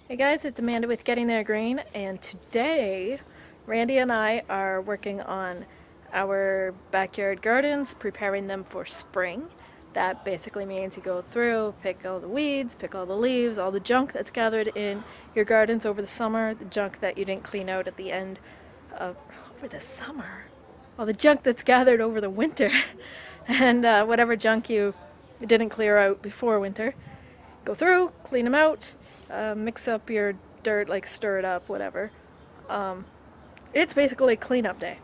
Hey guys, it's Amanda with Getting There Green, and today Randy and I are working on our backyard gardens, preparing them for spring. That basically means you go through, pick all the weeds, pick all the leaves, all the junk that's gathered in your gardens over the summer, the junk that you didn't clean out at the end of, over the summer? All the junk that's gathered over the winter, and whatever junk you didn't clear out before winter. Go through, clean them out, mix up your dirt, like stir it up, whatever. It's basically cleanup day.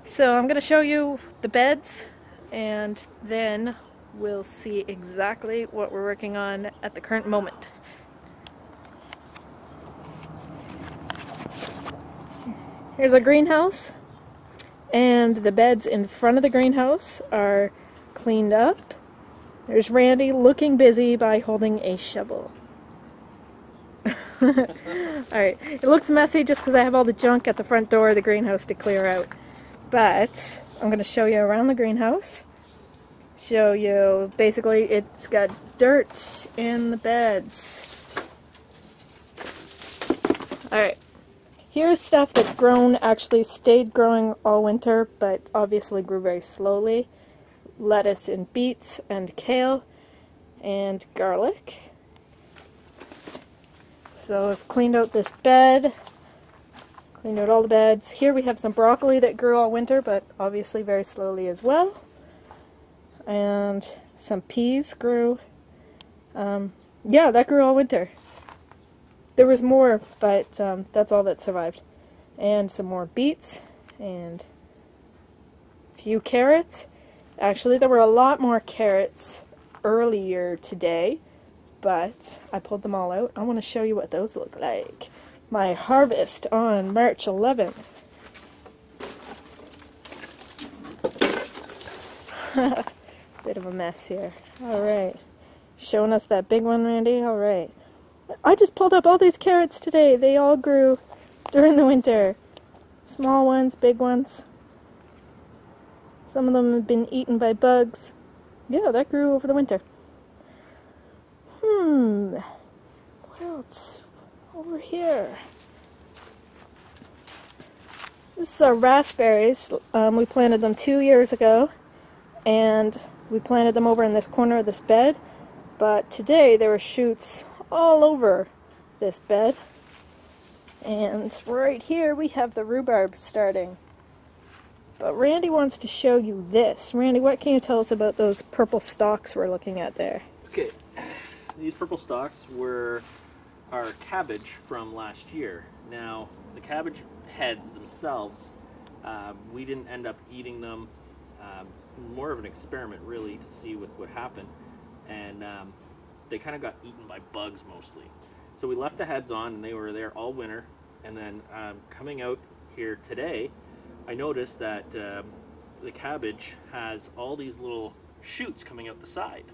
So I'm going to show you the beds, and then we'll see exactly what we're working on at the current moment. Here's our greenhouse, and the beds in front of the greenhouse are cleaned up. There's Randy looking busy by holding a shovel. Alright, it looks messy just because I have all the junk at the front door of the greenhouse to clear out. But I'm going to show you around the greenhouse. Show you, basically it's got dirt in the beds. Alright, here's stuff that's grown, actually stayed growing all winter, but obviously grew very slowly. Lettuce and beets and kale and garlic. So I've cleaned out this bed, cleaned out all the beds. Here we have some broccoli that grew all winter, but obviously very slowly as well. And some peas grew. Yeah, that grew all winter. There was more, but that's all that survived. And some more beets and a few carrots. Actually, there were a lot more carrots earlier today, but I pulled them all out. I want to show you what those look like. My harvest on March 11th. Bit of a mess here. Alright. Showing us that big one, Randy? Alright. I just pulled up all these carrots today. They all grew during the winter. Small ones, big ones. Some of them have been eaten by bugs. Yeah, that grew over the winter. What else? Over here. This is our raspberries. We planted them 2 years ago, and we planted them over in this corner of this bed. But today there were shoots all over this bed. And right here we have the rhubarb starting. But Randy wants to show you this. Randy, what can you tell us about those purple stalks we're looking at there? Okay, these purple stalks were our cabbage from last year. Now, the cabbage heads themselves, we didn't end up eating them. More of an experiment, really, to see what would happen. And they kind of got eaten by bugs, mostly. So we left the heads on, and they were there all winter. And then coming out here today, I noticed that the cabbage has all these little shoots coming out the side.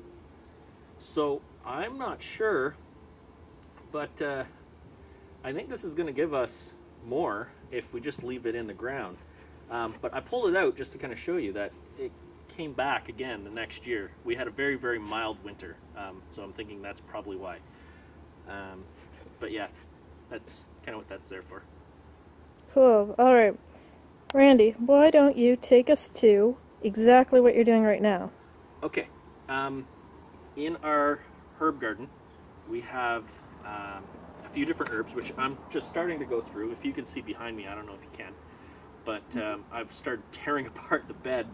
So I'm not sure, but I think this is going to give us more if we just leave it in the ground. But I pulled it out just to kind of show you that it came back again the next year. We had a very, very mild winter, so I'm thinking that's probably why. But yeah, that's kind of what that's there for. Cool. Alright. Randy, why don't you take us to exactly what you're doing right now? Okay. In our herb garden, we have a few different herbs, which I'm just starting to go through. If you can see behind me, I don't know if you can, but I've started tearing apart the bed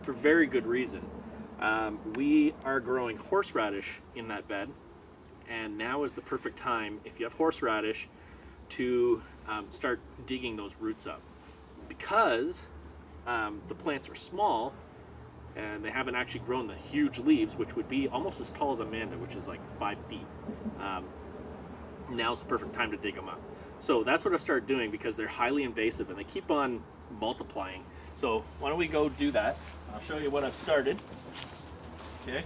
for very good reason. We are growing horseradish in that bed, and now is the perfect time, if you have horseradish, to start digging those roots up. Because the plants are small and they haven't actually grown the huge leaves, which would be almost as tall as Amanda, which is like 5 feet. Now's the perfect time to dig them up. So that's what I've started doing, because they're highly invasive and they keep on multiplying. So why don't we go do that? I'll show you what I've started. Okay.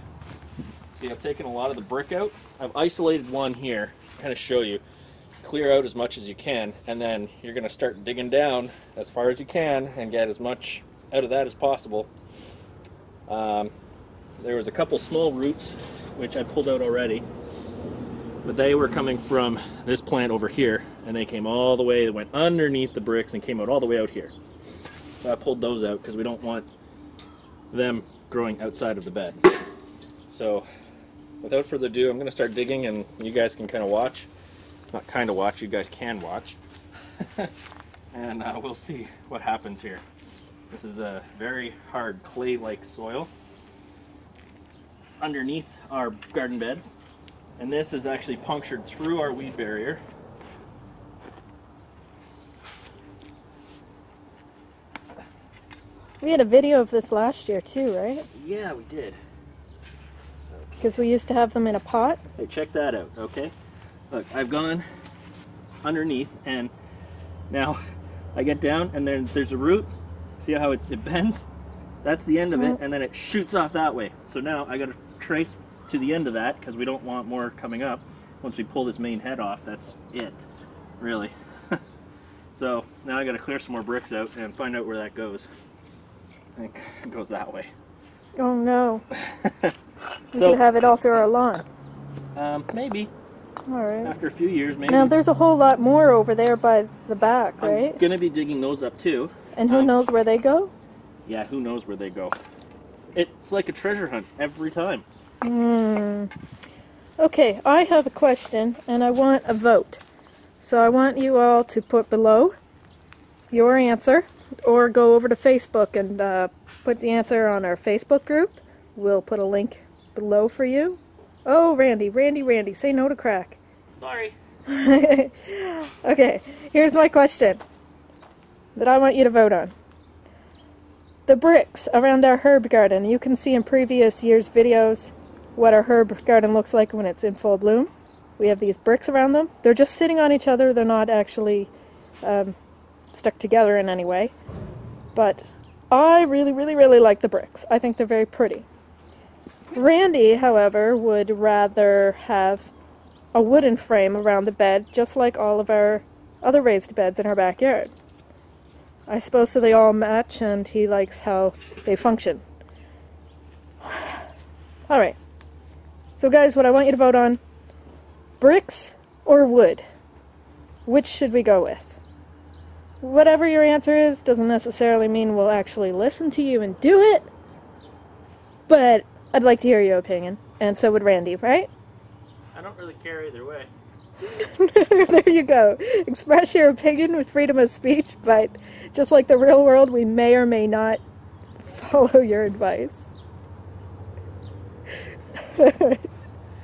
See, I've taken a lot of the brick out. I've isolated one here to kind of show you. Clear out as much as you can, and then you're going to start digging down as far as you can and get as much out of that as possible. There was a couple small roots which I pulled out already, But they were coming from this plant over here, and they came all the way, they went underneath the bricks and came out all the way out here. So I pulled those out because we don't want them growing outside of the bed. So without further ado, I'm going to start digging, and you guys can kind of watch. Not kind of watch, you guys can watch. And we'll see what happens here. This is a very hard clay-like soil underneath our garden beds. And this is actually punctured through our weed barrier. We had a video of this last year too, right? Yeah, we did. Because we used to have them in a pot. Hey, check that out, okay? Look, I've gone underneath, and now I get down, and then there's a root. See how it bends? That's the end of it, and then it shoots off that way. So now I got to trace to the end of that because we don't want more coming up. Once we pull this main head off, that's it, really. So now I got to clear some more bricks out and find out where that goes. I think it goes that way. Oh no. We could have it all through our lawn. Maybe. Alright. After a few years, maybe. Now there's a whole lot more over there by the back, right? I'm gonna be digging those up too. And who knows where they go? Yeah, who knows where they go. It's like a treasure hunt every time. Okay, I have a question and I want a vote. So I want you all to put below your answer, or go over to Facebook and put the answer on our Facebook group. We'll put a link below for you. Oh, Randy, say no to crack. Sorry. Okay, here's my question that I want you to vote on. The bricks around our herb garden. You can see in previous years' videos what our herb garden looks like when it's in full bloom. We have these bricks around them. They're just sitting on each other. They're not actually stuck together in any way. But I really like the bricks. I think they're very pretty. Randy, however, would rather have a wooden frame around the bed, just like all of our other raised beds in our backyard. I suppose so they all match, and he likes how they function. Alright. So guys, what I want you to vote on, bricks or wood? Which should we go with? Whatever your answer is doesn't necessarily mean we'll actually listen to you and do it, but I'd like to hear your opinion, and so would Randy, right? I don't really care either way. There you go. Express your opinion with freedom of speech, but just like the real world, we may or may not follow your advice.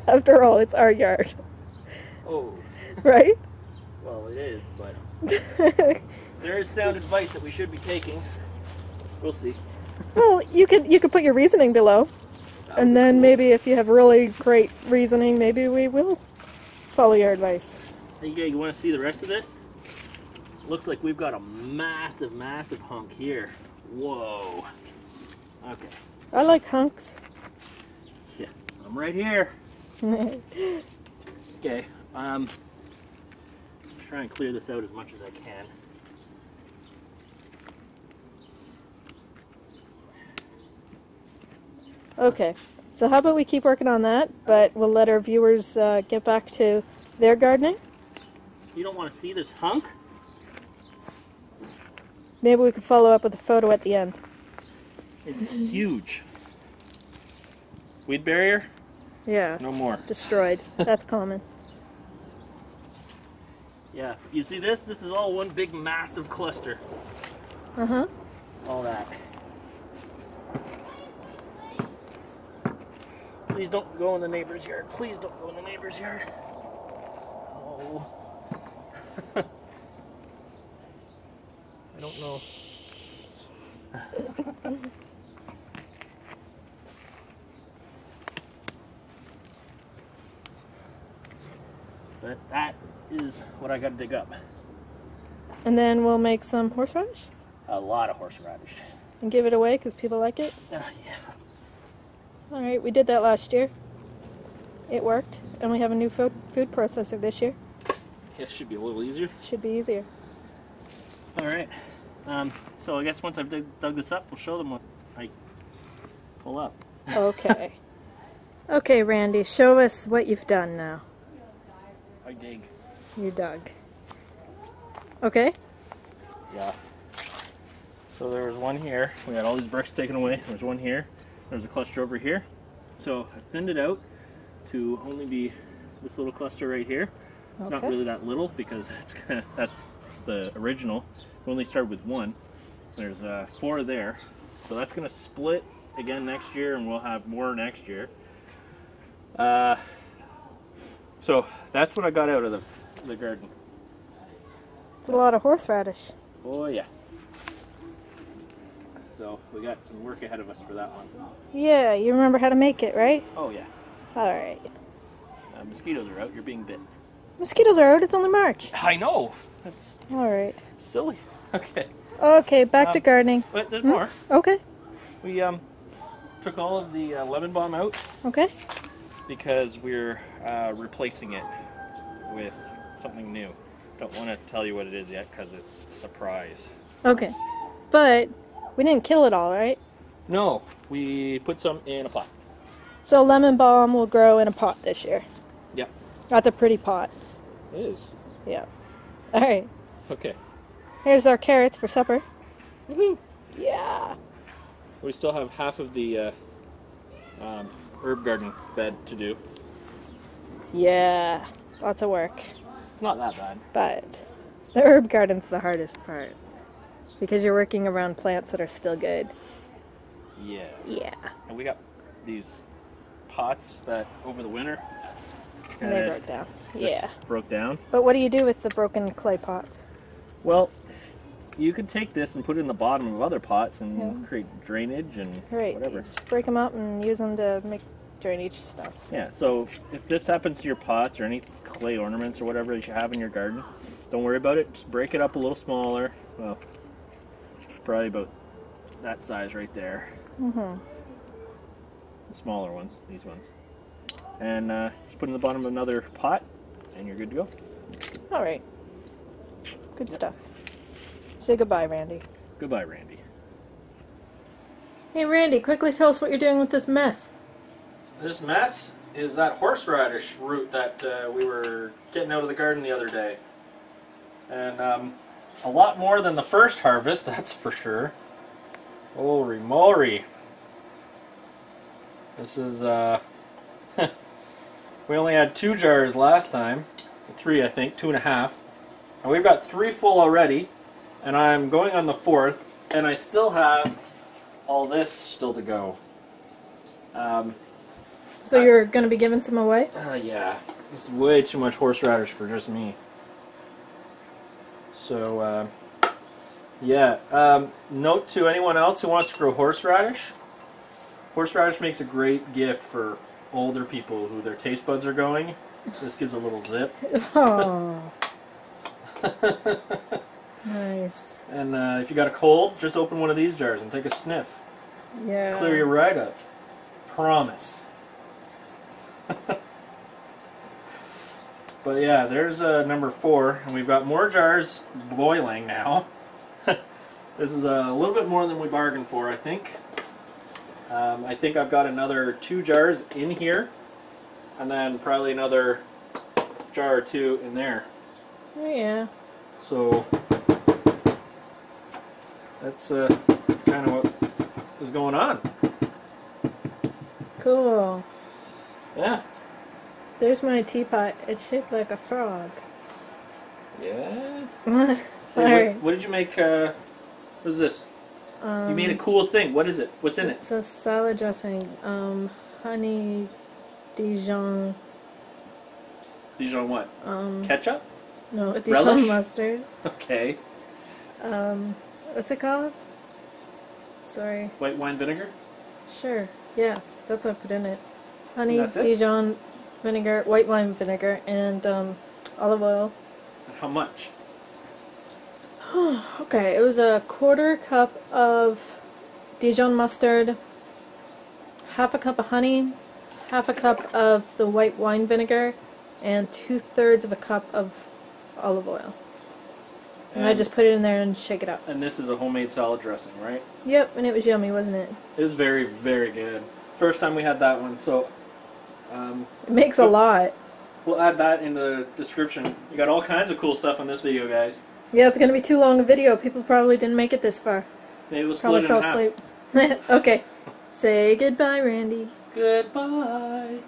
After all, it's our yard. Oh. Right? Well, it is, but there is sound advice that we should be taking. We'll see. Well, you could put your reasoning below, and then maybe if you have really great reasoning, maybe we will follow your advice. Hey, you want to see the rest of this? Looks like we've got a massive hunk here. Whoa. Okay. I like hunks. Yeah, I'm right here. Okay. Try and clear this out as much as I can. Okay, so how about we keep working on that, but we'll let our viewers get back to their gardening. You don't want to see this hunk? Maybe we could follow up with a photo at the end. It's huge. Weed barrier? Yeah. No more. Destroyed. That's common. Yeah, you see this? This is all one big massive cluster. Uh-huh. All that. Please don't go in the neighbor's yard. Please don't go in the neighbor's yard. Oh. I don't know. But that is what I got to dig up. And then we'll make some horseradish? A lot of horseradish. And give it away because people like it? Yeah. Alright, we did that last year. It worked. And we have a new food processor this year. Yeah, should be a little easier. Should be easier. Alright. So I guess once I've dug this up, we'll show them what I pull up. Okay. Okay, Randy, show us what you've done now. I dig. You dug. Okay. Yeah. So there was one here. We had all these bricks taken away. There's one here. There's a cluster over here. So I thinned it out to only be this little cluster right here. It's not really that little because that's the original. We only started with one. There's 4 there. So that's going to split again next year, and we'll have more next year. So that's what I got out of the garden. It's a lot of horseradish. Oh yeah. So we got some work ahead of us for that one. Yeah, you remember how to make it, right? Oh yeah. Alright. Mosquitoes are out. You're being bit. Mosquitoes are out. It's only March. I know. That's Alright. silly. Okay. Okay, back to gardening. But there's more. Okay. We took all of the lemon balm out Okay. because we're replacing it with something new. Don't want to tell you what it is yet because it's a surprise. Okay. But we didn't kill it all, right? No, we put some in a pot. So lemon balm will grow in a pot this year. Yep. That's a pretty pot. It is. Yeah. Alright. Okay. Here's our carrots for supper. Woohoo! Yeah. We still have half of the herb garden bed to do. Yeah. Lots of work. It's not that bad. But the herb garden's the hardest part. Because you're working around plants that are still good. Yeah. Yeah. And we got these pots that over the winter And they broke down. Yeah. broke down. But what do you do with the broken clay pots? Well, you could take this and put it in the bottom of other pots and create drainage and whatever. Just break them up and use them to make drainage stuff. Yeah, so if this happens to your pots or any clay ornaments or whatever that you have in your garden, don't worry about it. Just break it up a little smaller. Well, probably about that size right there. Mm-hmm. The smaller ones, these ones. And just put it in the bottom of another pot and you're good to go. All right. Good stuff. Say goodbye, Randy. Goodbye, Randy. Hey, Randy, quickly tell us what you're doing with this mess. This mess is that horseradish root that we were getting out of the garden the other day. And a lot more than the first harvest, that's for sure. Holy moly. This is, we only had 2 jars last time. 3, I think, 2.5. And we've got 3 full already. And I'm going on the 4th. And I still have all this still to go. So you're going to be giving some away? Yeah. This is way too much horseradish for just me. So, yeah. Note to anyone else who wants to grow horseradish. Horseradish makes a great gift for older people who their taste buds are going. This gives a little zip. Oh. Nice. And if you got a cold, just open one of these jars and take a sniff. Yeah. Clear you right up. Promise. But yeah, there's number 4, and we've got more jars boiling now. This is a little bit more than we bargained for, I think. I think I've got another 2 jars in here, and then probably another jar or 2 in there. Oh, yeah. So that's kind of what is going on. Cool. Yeah. There's my teapot. It's shaped like a frog. Yeah. All Hey, right. what did you make? What is this? You made a cool thing. What is it? What's in it? It's a salad dressing. Honey Dijon. Dijon what? Ketchup? No, Dijon Relish? mustard. Okay. What's it called? Sorry. White wine vinegar? Sure. Yeah, that's what I put in it. Honey, That's it? Dijon vinegar, white wine vinegar, and olive oil. And how much? Okay, it was a 1/4 cup of Dijon mustard, 1/2 cup of honey, 1/2 cup of the white wine vinegar, and 2/3 of a cup of olive oil. And I just put it in there and shake it up. And this is a homemade salad dressing, right? Yep, and it was yummy, wasn't it? It was very, very good. First time we had that one, so It makes a lot. We'll add that in the description. You got all kinds of cool stuff on this video, guys. Yeah, it's gonna be too long a video. People probably didn't make it this far. Maybe we'll Probably split it fell in half. asleep. Okay. Say goodbye, Randy. Goodbye.